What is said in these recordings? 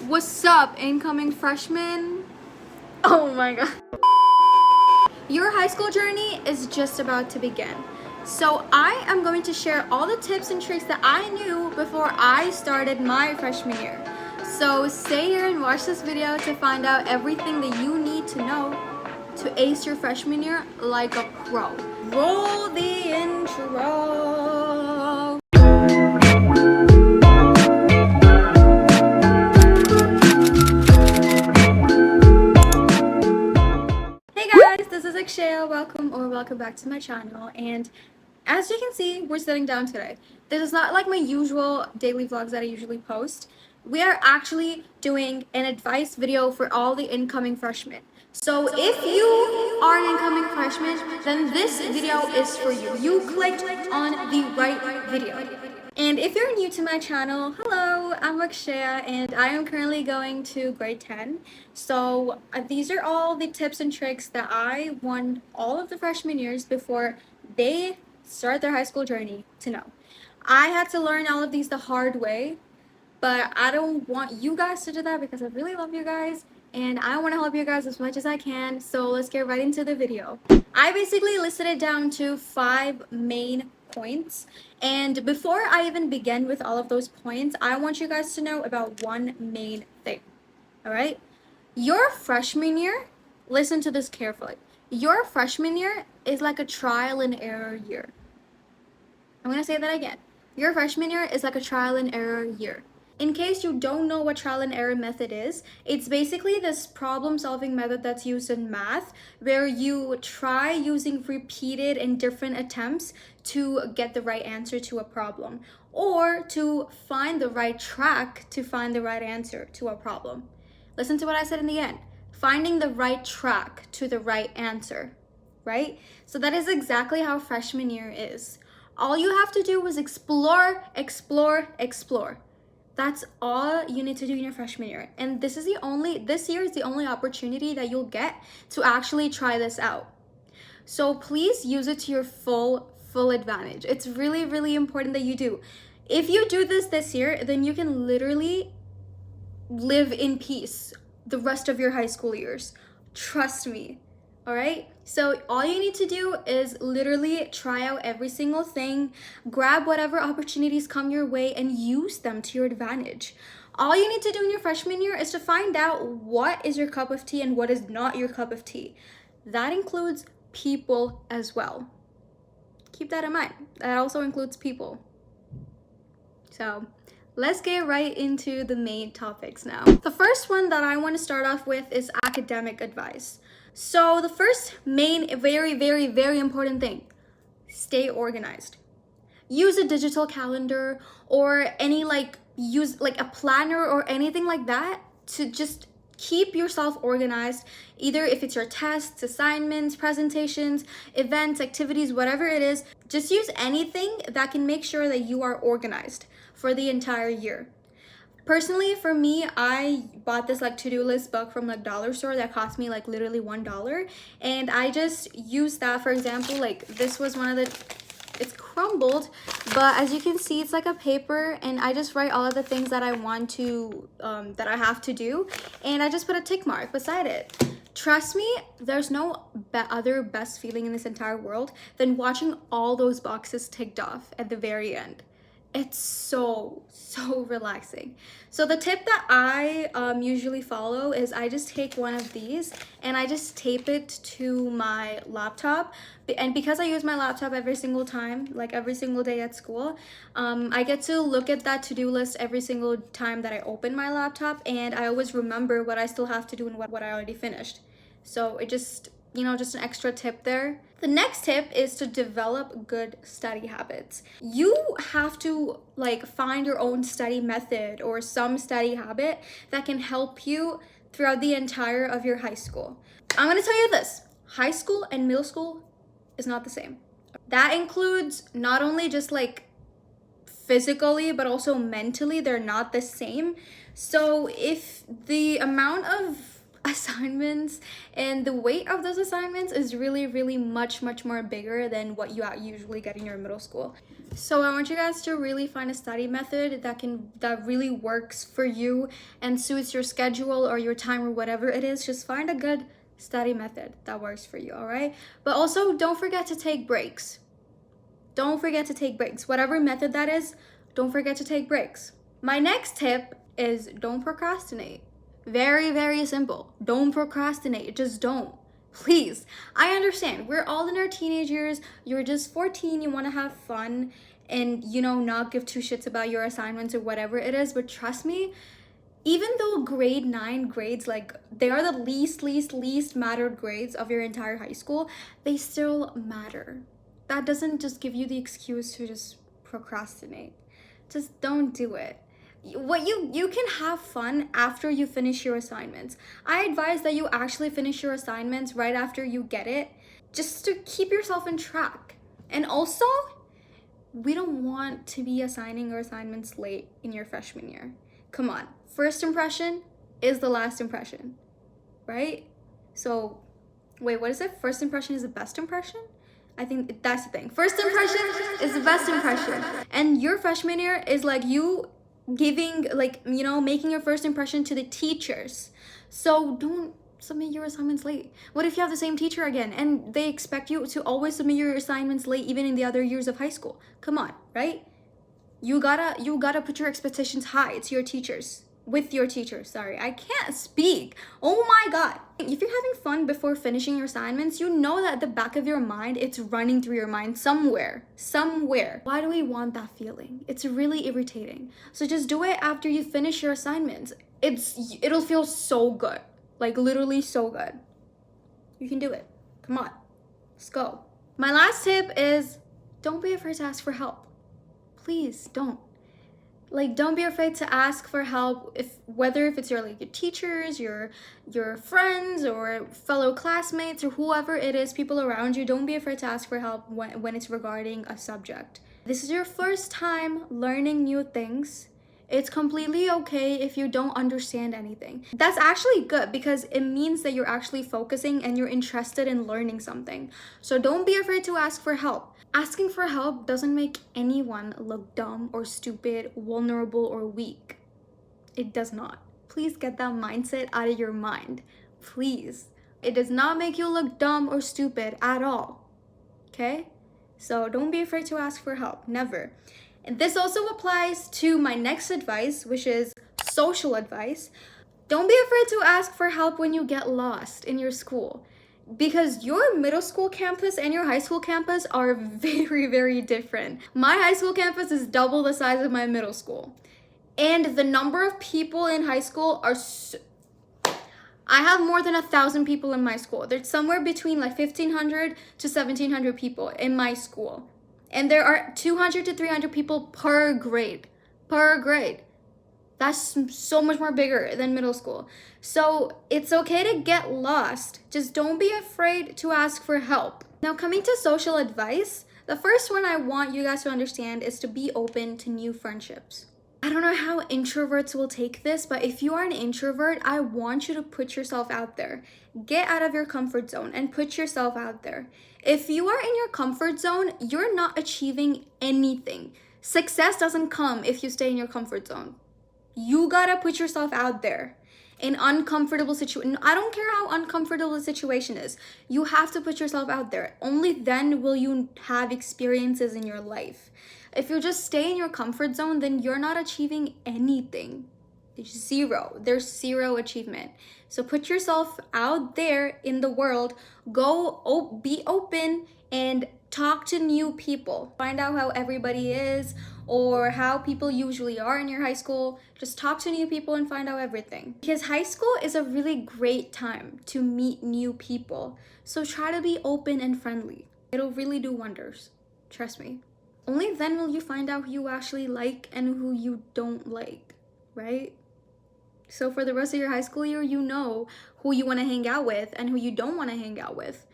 What's up, incoming freshmen? Oh my god. Your high school journey is just about to begin. So I am going to share all the tips and tricks that I knew before I started my freshman year. So stay here and watch this video to find out everything that you need to know to ace your freshman year like a pro. Roll the intro. Hey guys, this is Akshaya. Welcome back to my channel. And as you can see, we're sitting down today. This is not like my usual daily vlogs that I usually post. We are actually doing an advice video for all the incoming freshmen. So if you are an incoming freshman, then this video is for you. You clicked on the right video. And if you're new to my channel, hello, I'm Akshaya and I am currently going to grade 10. So these are all the tips and tricks that I want all of the freshman years before they start their high school journey to know. I had to learn all of these the hard way, but I don't want you guys to do that because I really love you guys and I want to help you guys as much as I can. So let's get right into the video. I basically listed it down to 5 main points, and before I even begin with all of those points, I want you guys to know about one main thing. All right, your freshman year, listen to this carefully, your freshman year is like a trial and error year. I'm gonna say that again. Your freshman year is like a trial and error year. In case you don't know what trial and error method is, it's basically this problem solving method that's used in math where you try using repeated and different attempts to get the right answer to a problem or to find the right track to find the right answer to a problem. Listen to what I said in the end. Finding the right track to the right answer, right? So that is exactly how freshman year is. All you have to do is explore, explore, explore. That's all you need to do in your freshman year. And this year is the only opportunity that you'll get to actually try this out. So please use it to your full advantage. It's really, really important that you do. If you do this year, then you can literally live in peace the rest of your high school years. Trust me. All right, so all you need to do is literally try out every single thing, grab whatever opportunities come your way and use them to your advantage. All you need to do in your freshman year is to find out what is your cup of tea and what is not your cup of tea. That includes people as well. Keep that in mind. That also includes people. So let's get right into the main topics now. The first one that I want to start off with is academic advice. So the first main, very, very, very important thing, stay organized. Use a digital calendar or use a planner or anything like that to just keep yourself organized. Either if it's your tests, assignments, presentations, events, activities, whatever it is, just use anything that can make sure that you are organized for the entire year. Personally, for me, I bought this to-do list book from dollar store that cost me literally $1, and I just used that. For example, this was one of the, it's crumbled, but as you can see, it's like a paper, and I just write all of the things that I want to that I have to do, and I just put a tick mark beside it. Trust me, there's no other best feeling in this entire world than watching all those boxes ticked off at the very end. It's so relaxing. So the tip that I usually follow is I just take one of these and I just tape it to my laptop. And because I use my laptop every single time, every single day at school, I get to look at that to-do list every single time that I open my laptop, and I always remember what I still have to do and what I already finished. So it just, just an extra tip there. The next tip is to develop good study habits. You have to find your own study method or some study habit that can help you throughout the entire of your high school. I'm gonna tell you this, high school and middle school is not the same. That includes not only just physically, but also mentally, they're not the same. So if the amount of assignments, and the weight of those assignments is really much more bigger than what you usually get in your middle school. So I want you guys to really find a study method that really works for you and suits your schedule or your time or whatever it is. Just find a good study method that works for you, all right? But also don't forget to take breaks. Don't forget to take breaks. Whatever method that is, don't forget to take breaks. My next tip is don't procrastinate. Very simple. Don't procrastinate. Just don't. Please. I understand. We're all in our teenage years. You're just 14. You want to have fun and, not give two shits about your assignments or whatever it is. But trust me, even though grade 9 grades, like, they are the least mattered grades of your entire high school, they still matter. That doesn't just give you the excuse to just procrastinate. Just don't do it. You can have fun after you finish your assignments. I advise that you actually finish your assignments right after you get it, just to keep yourself in track. And also, we don't want to be assigning our assignments late in your freshman year. Come on, first impression is the last impression, right? So, wait, what is it? First impression is the best impression? I think that's the thing. First impression is the best impression. And your freshman year is like you giving, making your first impression to the teachers. So don't submit your assignments late. What if you have the same teacher again and they expect you to always submit your assignments late even in the other years of high school? Come on, right? You gotta put your expectations high to your teachers. With your teachers, sorry. I can't speak. Oh my God. If you're having fun before finishing your assignments, you know that at the back of your mind, it's running through your mind somewhere. Why do we want that feeling? It's really irritating. So just do it after you finish your assignments. It'll feel so good. Like literally so good. You can do it. Come on, let's go. My last tip is don't be afraid to ask for help. Please don't. Don't be afraid to ask for help, whether it's your teachers, your friends, or fellow classmates, or whoever it is, people around you. Don't be afraid to ask for help when it's regarding a subject. This is your first time learning new things. It's completely okay if you don't understand anything. That's actually good because it means that you're actually focusing and you're interested in learning something. So don't be afraid to ask for help. Asking for help doesn't make anyone look dumb or stupid, vulnerable, or weak. It does not. Please get that mindset out of your mind. Please. It does not make you look dumb or stupid at all. Okay? So don't be afraid to ask for help. Never. And this also applies to my next advice, which is social advice. Don't be afraid to ask for help when you get lost in your school. Because your middle school campus and your high school campus are very different. My high school campus is double the size of my middle school. And the number of people in high school are I have more than 1,000 people in my school. There's somewhere between 1,500 to 1,700 people in my school. And there are 200 to 300 people per grade. That's so much more bigger than middle school. So it's okay to get lost. Just don't be afraid to ask for help. Now, coming to social advice, the first one I want you guys to understand is to be open to new friendships. I don't know how introverts will take this, but if you are an introvert, I want you to put yourself out there. Get out of your comfort zone and put yourself out there. If you are in your comfort zone, you're not achieving anything. Success doesn't come if you stay in your comfort zone. You gotta put yourself out there in uncomfortable situation. I don't care how uncomfortable the situation is. You have to put yourself out there. Only then will you have experiences in your life. If you just stay in your comfort zone, then you're not achieving anything. There's zero achievement. So put yourself out there in the world. Be open and talk to new people. Find out how everybody is or how people usually are in your high school. Just talk to new people and find out everything. Because high school is a really great time to meet new people. So try to be open and friendly. It'll really do wonders. Trust me. Only then will you find out who you actually like and who you don't like, right? So for the rest of your high school year, you know who you want to hang out with and who you don't want to hang out with.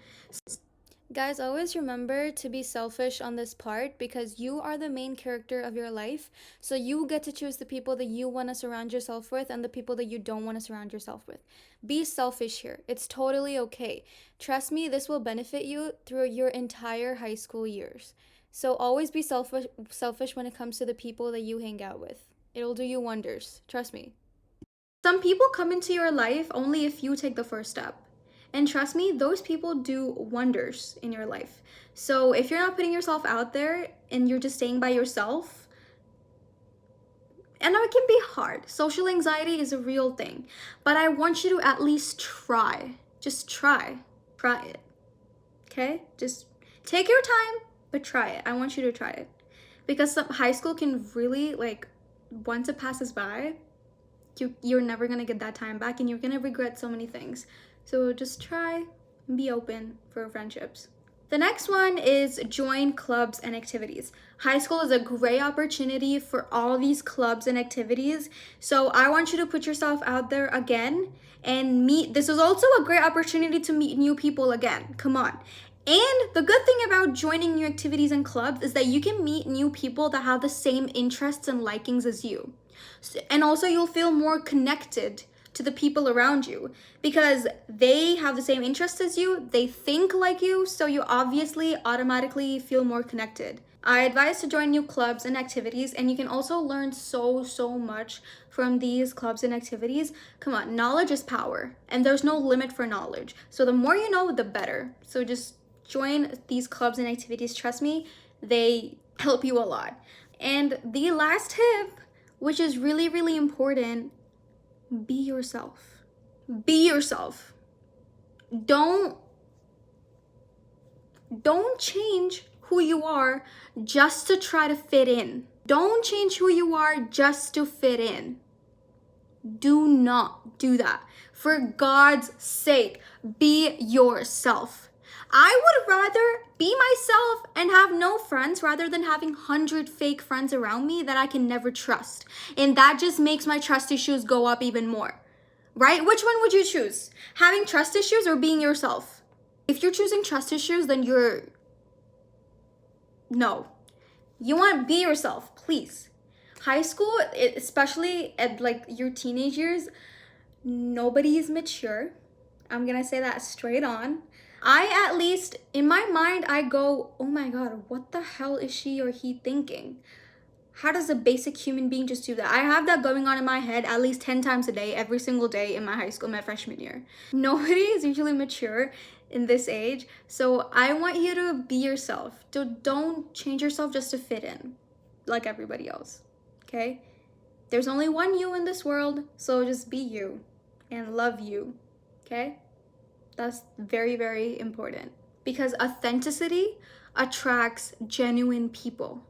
Guys, always remember to be selfish on this part because you are the main character of your life. So you get to choose the people that you want to surround yourself with and the people that you don't want to surround yourself with. Be selfish here. It's totally okay. Trust me, this will benefit you through your entire high school years. So always be selfish when it comes to the people that you hang out with. It'll do you wonders. Trust me. Some people come into your life only if you take the first step. And trust me, those people do wonders in your life. So if you're not putting yourself out there and you're just staying by yourself, and it can be hard. Social anxiety is a real thing. But I want you to at least try. Just try. Try it. Okay? Just take your time, but try it. I want you to try it. Because high school can really, like, once it passes by, you're never going to get that time back and you're going to regret so many things. So just try and be open for friendships. The next one is join clubs and activities. High school is a great opportunity for all these clubs and activities. So I want you to put yourself out there again and meet. This is also a great opportunity to meet new people again. Come on. And the good thing about joining new activities and clubs is that you can meet new people that have the same interests and likings as you. And also you'll feel more connected to the people around you because they have the same interests as you, they think like you, so you obviously automatically feel more connected. I advise to join new clubs and activities, and you can also learn so much from these clubs and activities. Come on, knowledge is power, and there's no limit for knowledge. So the more you know, the better. So just join these clubs and activities. Trust me, they help you a lot. And the last tip, which is really important, be yourself. Be yourself. Don't change who you are just to try to fit in. Don't change who you are just to fit in. Do not do that. For God's sake, be yourself. I would rather be myself and have no friends rather than having 100 fake friends around me that I can never trust. And that just makes my trust issues go up even more. Right? Which one would you choose? Having trust issues or being yourself? If you're choosing trust issues, then no. You want to be yourself, please. High school, especially at like your teenage years, nobody is mature. I'm gonna say that straight on. I, at least in my mind, I go, oh my God, what the hell is she or he thinking? How does a basic human being just do that? I have that going on in my head at least 10 times a day, every single day in my high school, my freshman year. Nobody is usually mature in this age. So I want you to be yourself. Don't change yourself just to fit in like everybody else. Okay? There's only one you in this world, so just be you and love you. Okay? That's very important because authenticity attracts genuine people.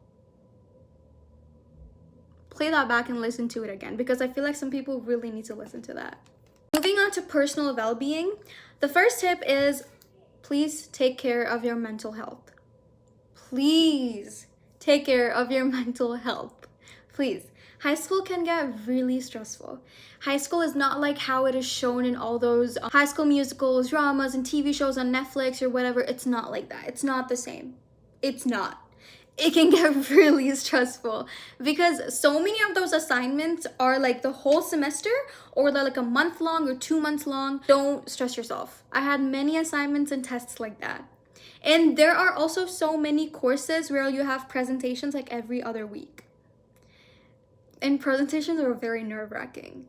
Play that back and listen to it again because I feel like some people really need to listen to that. Moving on to personal well-being, the first tip is please take care of your mental health. Please take care of your mental health. Please. High school can get really stressful. High school is not like how it is shown in all those high school musicals, dramas, and TV shows on Netflix or whatever. It's not like that. It's not the same. It's not. It can get really stressful because so many of those assignments are like the whole semester or they're like a month long or 2 months long. Don't stress yourself. I had many assignments and tests like that. And there are also so many courses where you have presentations like every other week. And presentations are very nerve-wracking.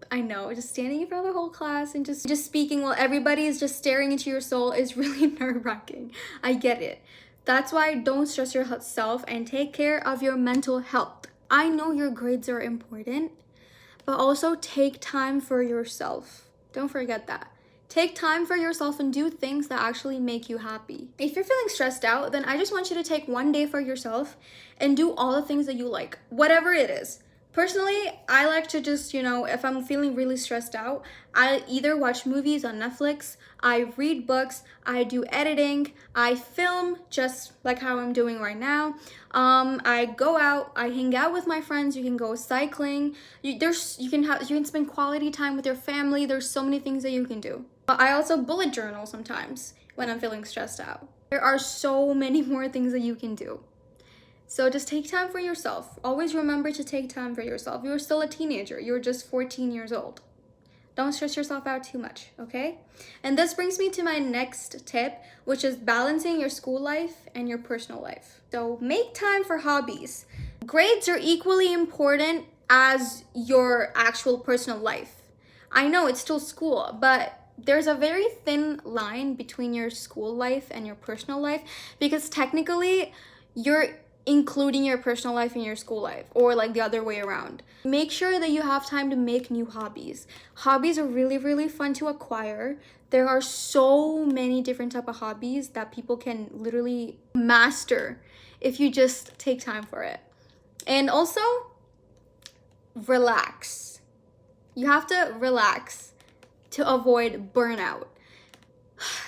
I know, just standing in front of the whole class and just speaking while everybody is just staring into your soul is really nerve-wracking. I get it. That's why don't stress yourself and take care of your mental health. I know your grades are important, but also take time for yourself. Don't forget that. Take time for yourself and do things that actually make you happy. If you're feeling stressed out, then I just want you to take one day for yourself and do all the things that you like, whatever it is. Personally, I like to just, if I'm feeling really stressed out, I either watch movies on Netflix, I read books, I do editing, I film just like how I'm doing right now. I go out, I hang out with my friends, you can go cycling, you can spend quality time with your family. There's so many things that you can do. I also bullet journal sometimes. when I'm feeling stressed out. There are so many more things that you can do. So just take time for yourself. Always remember to take time for yourself. You're still a teenager. You're just 14 years old. Don't stress yourself out too much, okay? And this brings me to my next tip, which is balancing your school life and your personal life. So make time for hobbies. Grades are equally important as your actual personal life. I know it's still school, but there's a very thin line between your school life and your personal life, because technically you're including your personal life in your school life, or like the other way around. Make sure that you have time to make new hobbies. Hobbies are really, really fun to acquire. There are so many different type of hobbies that people can literally master if you just take time for it. And also, relax. You have to relax to avoid burnout.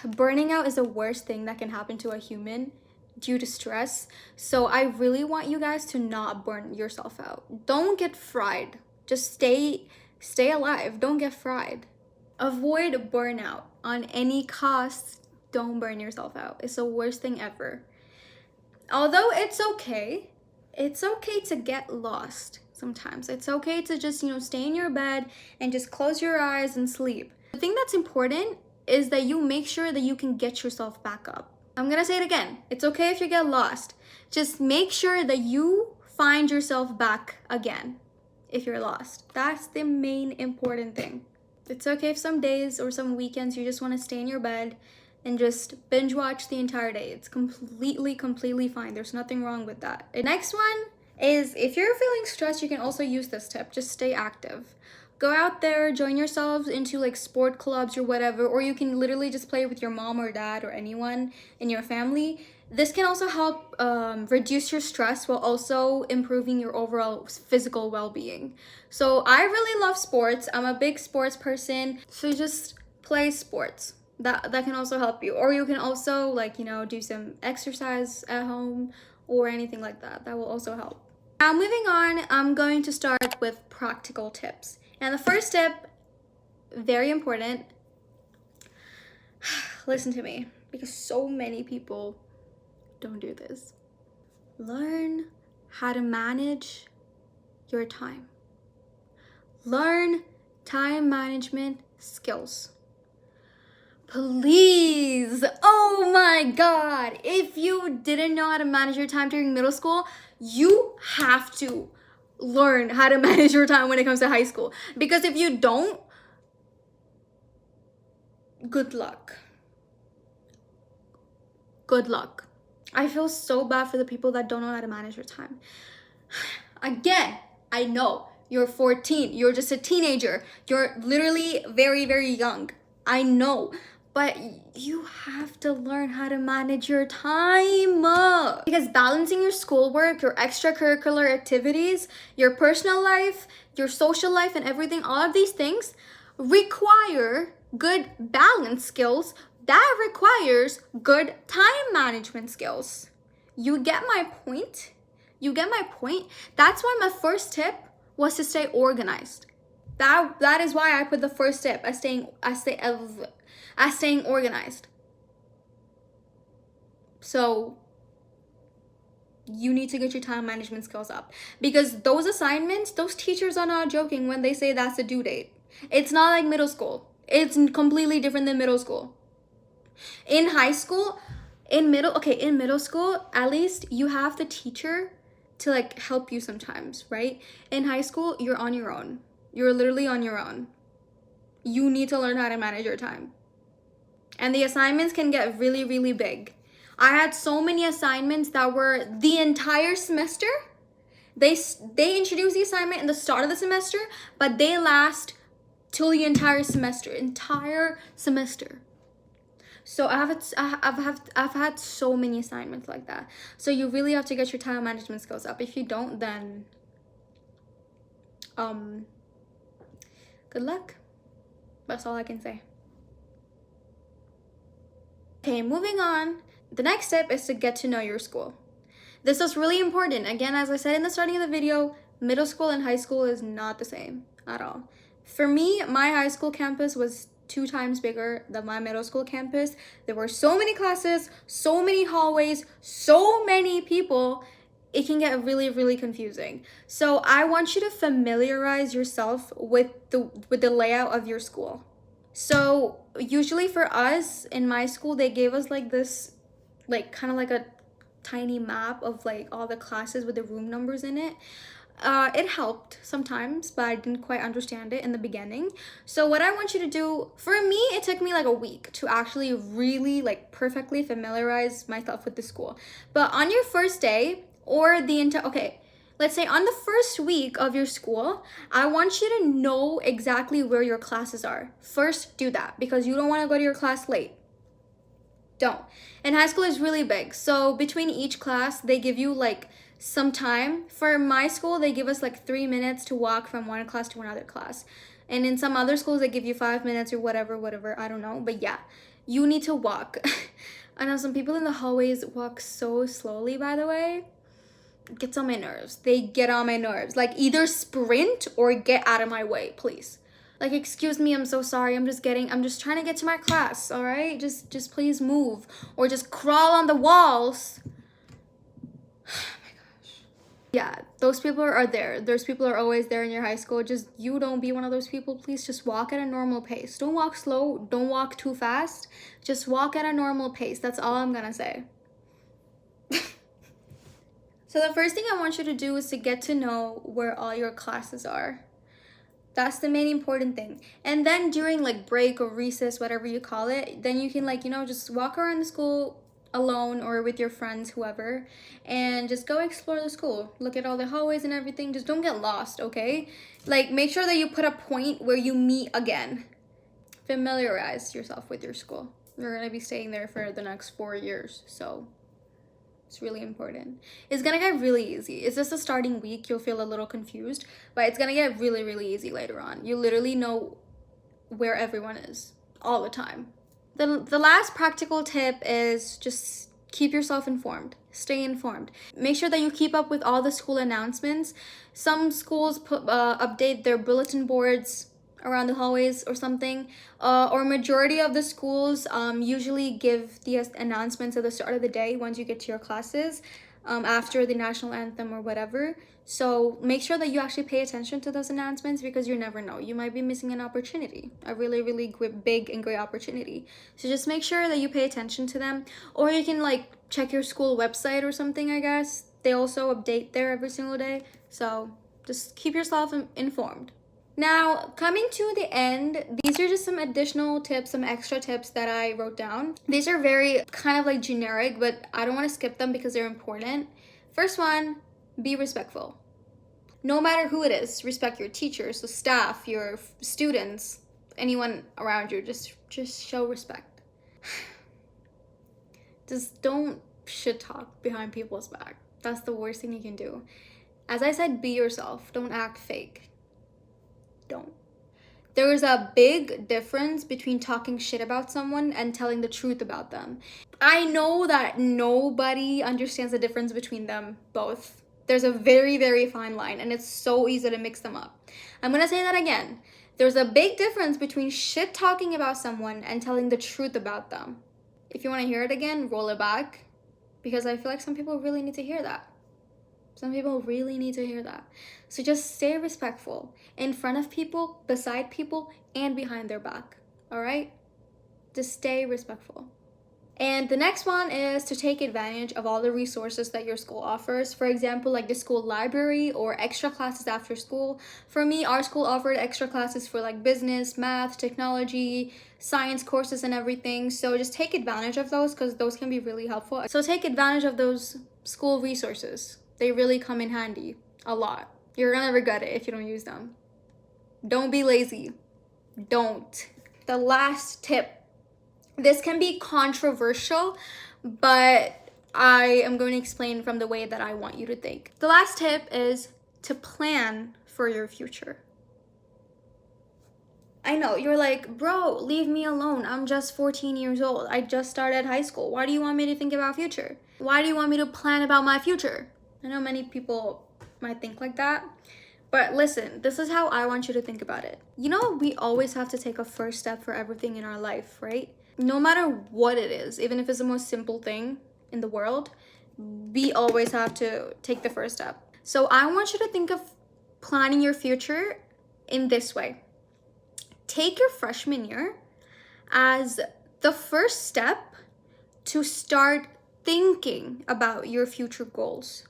Burning out is the worst thing that can happen to a human due to stress. So I really want you guys to not burn yourself out. Don't get fried. Just stay alive. Don't get fried. Avoid burnout on any cost. Don't burn yourself out. It's the worst thing ever. Although it's okay to get lost sometimes. It's okay to just, stay in your bed and just close your eyes and sleep. The thing that's important is that you make sure that you can get yourself back up. I'm gonna say it again. It's okay if you get lost. Just make sure that you find yourself back again if you're lost. That's the main important thing. It's okay if some days or some weekends you just want to stay in your bed and just binge watch the entire day. It's completely fine. There's nothing wrong with that. The next one is, if you're feeling stressed, you can also use this tip. Just stay active. Go out there, join yourselves into like sport clubs or whatever, or you can literally just play with your mom or dad or anyone in your family. This can also help reduce your stress while also improving your overall physical well-being. So I really love sports. I'm a big sports person. So just play sports. That can also help you. Or you can also do some exercise at home or anything like that. That will also help. Now moving on, I'm going to start with practical tips. And the first tip, very important, listen to me, because so many people don't do this. Learn how to manage your time. Learn time management skills. Please, oh my God, if you didn't know how to manage your time during middle school, you have to learn how to manage your time when it comes to high school. Because if you don't, good luck. Good luck. I feel so bad for the people that don't know how to manage their time. Again, I know you're 14, you're just a teenager, you're literally very young. I know, but you have to learn how to manage your time. Because balancing your schoolwork, your extracurricular activities, your personal life, your social life, and everything, all of these things require good balance skills. That requires good time management skills. You get my point? That's why my first tip was to stay organized. That is why I put the first tip as staying organized. So you need to get your time management skills up, because those assignments, those teachers are not joking when they say that's the due date. It's not like middle school. It's completely different than middle school. In high school, in middle school, at least you have the teacher to help you sometimes, right? In high school, you're on your own. You're literally on your own. You need to learn how to manage your time. And the assignments can get really big. I had so many assignments that were the entire semester. They introduce the assignment in the start of the semester, but they last till the entire semester. So I've had so many assignments like that. So you really have to get your time management skills up. If you don't, then good luck. That's all I can say. Okay, moving on. The next step is to get to know your school. This is really important. Again, as I said in the starting of the video, middle school and high school is not the same at all. For me, my high school campus was 2 times bigger than my middle school campus. There were so many classes, so many hallways, so many people. It can get really, really confusing. So I want you to familiarize yourself with the layout of your school. So usually for us in my school, they gave us like this, like kind of like a tiny map of like all the classes with the room numbers in it. It helped sometimes, but I didn't quite understand it in the beginning. So what I want you to do, for me, it took me like a week to actually really like perfectly familiarize myself with the school. But on your first day or the entire, okay, let's say on the first week of your school, I want you to know exactly where your classes are. First, do that because you don't want to go to your class late. Don't. And high school is really big. So between each class, they give you like some time. For my school, they give us like 3 minutes to walk from one class to another class. And in some other schools, they give you 5 minutes or whatever, I don't know. But yeah, you need to walk. I know some people in the hallways walk so slowly, by the way. It gets on my nerves. They get on my nerves. Like either sprint or get out of my way, please. Like, excuse me, I'm so sorry. I'm just trying to get to my class, all right? Just please move or just crawl on the walls. Yeah, those people are there. Those people are always there in your high school. Just you don't be one of those people. Please just walk at a normal pace. Don't walk slow. Don't walk too fast. Just walk at a normal pace. That's all I'm gonna say. So the first thing I want you to do is to get to know where all your classes are. That's the main important thing. And then during like break or recess, whatever you call it, then you can like, just walk around the school alone or with your friends, whoever, and just go explore the school. Look at all the hallways and everything. Just don't get lost, okay? Like make sure that you put a point where you meet again. Familiarize yourself with your school. You're gonna be staying there for the next 4 years, so it's really important. It's gonna get really easy. It's just a starting week. You'll feel a little confused, but it's gonna get really, really easy later on. You literally know where everyone is all the time. The last practical tip is just keep yourself informed. Stay informed. Make sure that you keep up with all the school announcements. Some schools update their bulletin boards around the hallways or something, or majority of the schools usually give the announcements at the start of the day once you get to your classes, after the national anthem or whatever. So make sure that you actually pay attention to those announcements because you never know. You might be missing an opportunity, a really, really big and great opportunity. So just make sure that you pay attention to them, or you can like check your school website or something, I guess. They also update there every single day. So just keep yourself informed. Now, coming to the end, these are just some additional tips, some extra tips that I wrote down. These are very kind of like generic, but I don't want to skip them because they're important. First one, be respectful. No matter who it is, respect your teachers, the staff, your students, anyone around you. Just show respect. Just don't shit talk behind people's back. That's the worst thing you can do. As I said, be yourself. Don't act fake. Don't. There is a big difference between talking shit about someone and telling the truth about them. I know that nobody understands the difference between them both. There's a very, very fine line, and it's so easy to mix them up. I'm gonna say that again. There's a big difference between shit talking about someone and telling the truth about them. If you want to hear it again, roll it back, because I feel like some people really need to hear that. Some people really need to hear that. So just stay respectful in front of people, beside people, and behind their back. All right? Just stay respectful. And the next one is to take advantage of all the resources that your school offers. For example, like the school library or extra classes after school. For me, our school offered extra classes for like business, math, technology, science courses and everything. So just take advantage of those because those can be really helpful. So take advantage of those school resources. They really come in handy a lot. You're gonna regret it if you don't use them. Don't be lazy. Don't. The last tip. This can be controversial, but I am going to explain from the way that I want you to think. The last tip is to plan for your future. I know, you're like, bro, leave me alone. I'm just 14 years old. I just started high school. Why do you want me to think about future? Why do you want me to plan about my future? I know many people might think like that, But listen, this is how I want you to think about it. You know, we always have to take a first step for everything in our life, right? No matter what it is, even if it's the most simple thing in the world, we always have to take the first step. So I want you to think of planning your future in this way. Take your freshman year as the first step to start thinking about your future goals.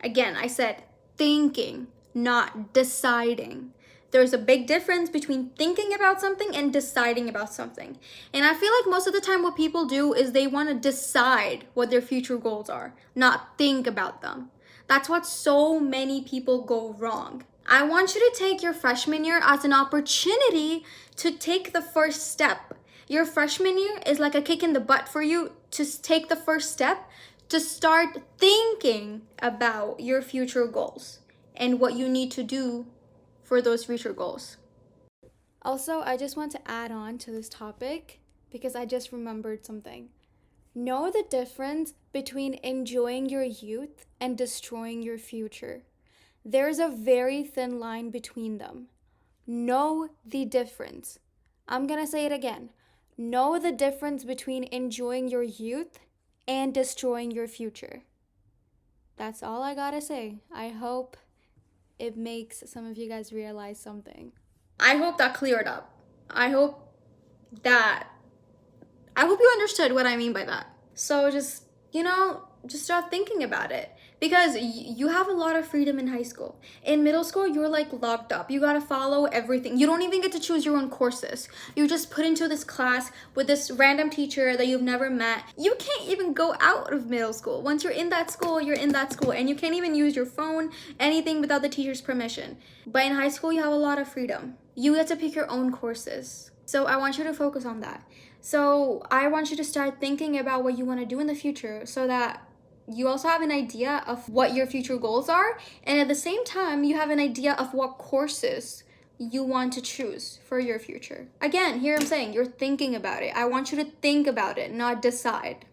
Again, I said thinking, not deciding. There's a big difference between thinking about something and deciding about something. And I feel like most of the time what people do is they want to decide what their future goals are, not think about them. That's what so many people go wrong. I want you to take your freshman year as an opportunity to take the first step. Your freshman year is like a kick in the butt for you to take the first step to start thinking about your future goals and what you need to do for those future goals. Also, I just want to add on to this topic because I just remembered something. Know the difference between enjoying your youth and destroying your future. There's a very thin line between them. Know the difference. I'm gonna say it again. Know the difference between enjoying your youth and destroying your future. That's all I gotta say. I hope it makes some of you guys realize something. I hope that cleared up. I hope you understood what I mean by that. So just start thinking about it. Because you have a lot of freedom in high school. In middle school, you're like locked up. You gotta follow everything. You don't even get to choose your own courses. You're just put into this class with this random teacher that you've never met. You can't even go out of middle school. Once you're in that school, you're in that school. And you can't even use your phone, anything without the teacher's permission. But in high school, you have a lot of freedom. You get to pick your own courses. So I want you to focus on that. So I want you to start thinking about what you want to do in the future so that you also have an idea of what your future goals are, and at the same time you have an idea of what courses you want to choose for your future. Again, here I'm saying you're thinking about it. I want you to think about it, not decide.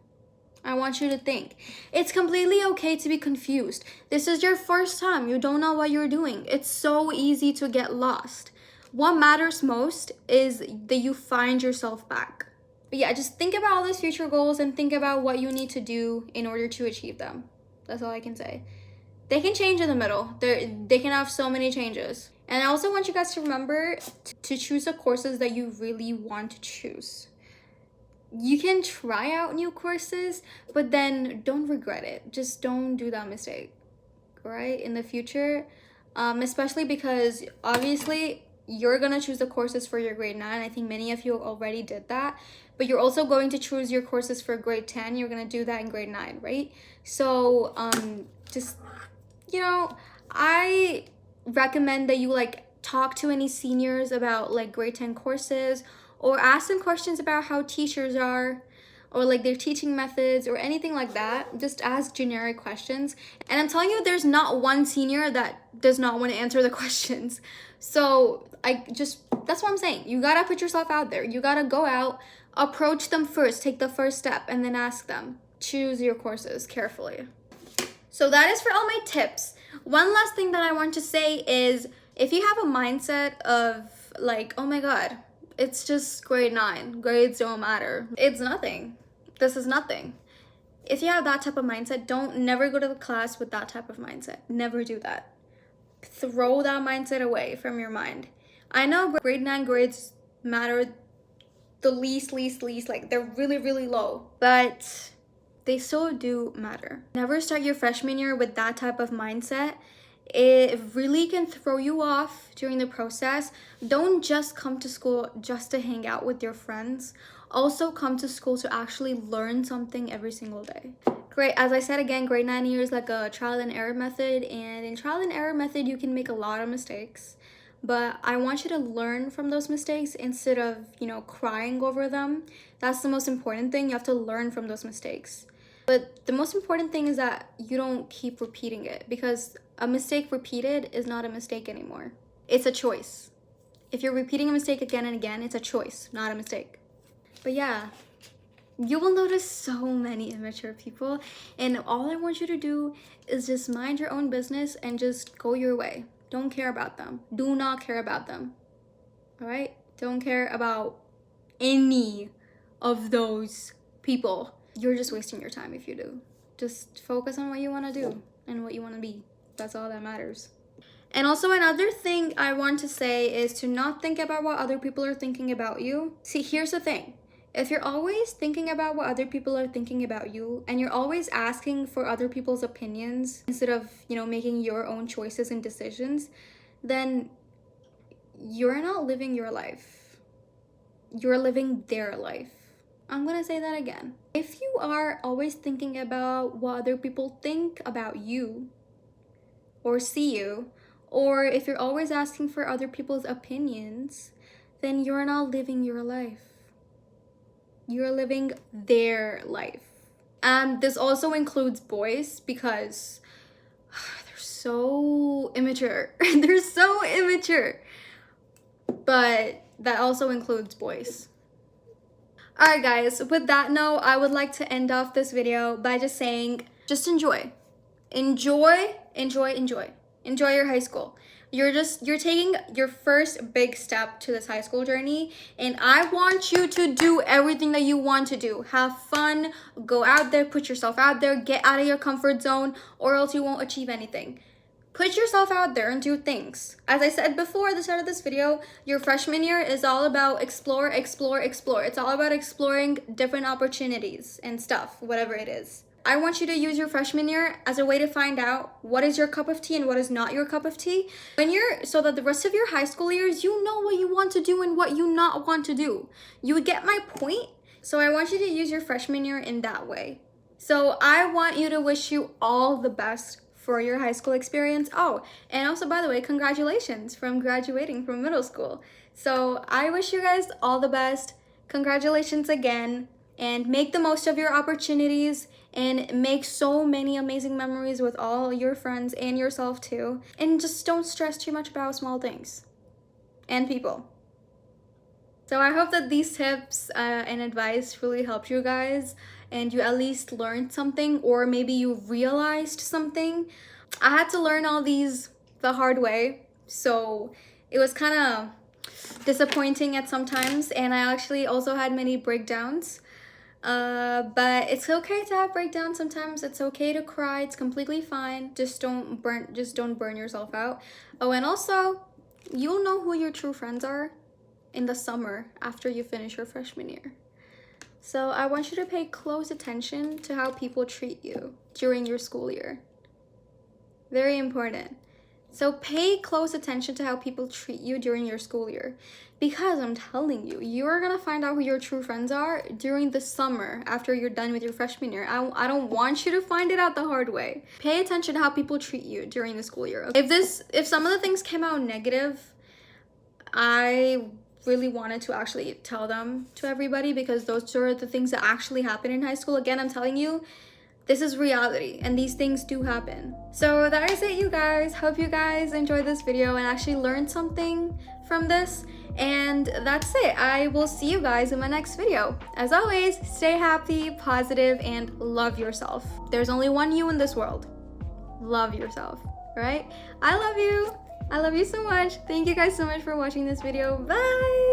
I want you to think. It's completely okay to be confused. This is your first time. You don't know what you're doing. It's so easy to get lost. What matters most is that you find yourself back. But yeah, just think about all those future goals and think about what you need to do in order to achieve them. That's all I can say. They can change in the middle. They can have so many changes. And I also want you guys to remember to choose the courses that you really want to choose. You can try out new courses, but then don't regret it. Just don't do that mistake, right? In the future, especially because obviously you're gonna choose the courses for your grade 9. I think many of you already did that, but you're also going to choose your courses for grade 10. You're gonna do that in grade 9, right? So just I recommend that you talk to any seniors about grade 10 courses, or ask them questions about how teachers are, or their teaching methods, or anything like that. Just ask generic questions. And I'm telling you, there's not one senior that does not want to answer the questions. So that's what I'm saying. You gotta put yourself out there. You gotta go out, approach them first, take the first step, and then ask them. Choose your courses carefully. So that is for all my tips. One last thing that I want to say is, if you have a mindset of oh my god, it's just grade 9, grades don't matter, it's nothing, this is nothing. If you have that type of mindset, never go to the class with that type of mindset. Never do that. Throw that mindset away from your mind. I know grade 9 grades matter the least, they're really, really low, but they still do matter. Never start your freshman year with that type of mindset. It really can throw you off during the process. Don't just come to school just to hang out with your friends. Also come to school to actually learn something every single day. Great, as I said again, grade 9 year is like a trial and error method, and in trial and error method you can make a lot of mistakes, but I want you to learn from those mistakes instead of crying over them. That's the most important thing. You have to learn from those mistakes. But the most important thing is that you don't keep repeating it, because a mistake repeated is not a mistake anymore. It's a choice. If you're repeating a mistake again and again, it's a choice, not a mistake. But yeah, you will notice so many immature people, and all I want you to do is just mind your own business and just go your way. Don't care about them. Do not care about them. All right? Don't care about any of those people. You're just wasting your time if you do. Just focus on what you want to do and what you want to be. That's all that matters. And also another thing I want to say is to not think about what other people are thinking about you. See, here's the thing. If you're always thinking about what other people are thinking about you, and you're always asking for other people's opinions instead of, making your own choices and decisions, then you're not living your life. You're living their life. I'm gonna say that again. If you are always thinking about what other people think about you or see you, or if you're always asking for other people's opinions, then you're not living your life. You're living their life. And this also includes boys because they're so immature. They're so immature. But that also includes boys. Alright guys, with that note, I would like to end off this video by just saying, just enjoy. Enjoy your high school. You're taking your first big step to this high school journey, and I want you to do everything that you want to do. Have fun, go out there, put yourself out there, get out of your comfort zone, or else you won't achieve anything. Put yourself out there and do things. As I said before at the start of this video, your freshman year is all about explore. It's all about exploring different opportunities and stuff, whatever it is. I want you to use your freshman year as a way to find out what is your cup of tea and what is not your cup of tea. So that the rest of your high school years, you know what you want to do and what you not want to do. You would get my point? So I want you to use your freshman year in that way. So I want you to wish you all the best for your high school experience. Oh, and also, by the way, congratulations from graduating from middle school. So I wish you guys all the best. Congratulations again, and make the most of your opportunities and make so many amazing memories with all your friends and yourself too. And just don't stress too much about small things and people. So I hope that these tips and advice really helped you guys, and you at least learned something, or maybe you realized something. I had to learn all these the hard way, so it was kind of disappointing at some times, and I actually also had many breakdowns. But it's okay to have breakdowns sometimes. It's okay to cry. It's completely fine. Just don't burn yourself out. Oh, and also, you'll know who your true friends are in the summer after you finish your freshman year. So I want you to pay close attention to how people treat you during your school year. Very important. So pay close attention to how people treat you during your school year, because I'm telling you, you're gonna find out who your true friends are during the summer after you're done with your freshman year. I don't want you to find it out the hard way. Pay attention to how people treat you during the school year. If some of the things came out negative, I really wanted to actually tell them to everybody, because those are the things that actually happen in high school. Again, I'm telling you, this is reality, and these things do happen. So that is it, you guys. Hope you guys enjoyed this video and actually learned something from this. And that's it. I will see you guys in my next video. As always, stay happy, positive, and love yourself. There's only one you in this world. Love yourself, right? I love you. I love you so much. Thank you guys so much for watching this video. Bye!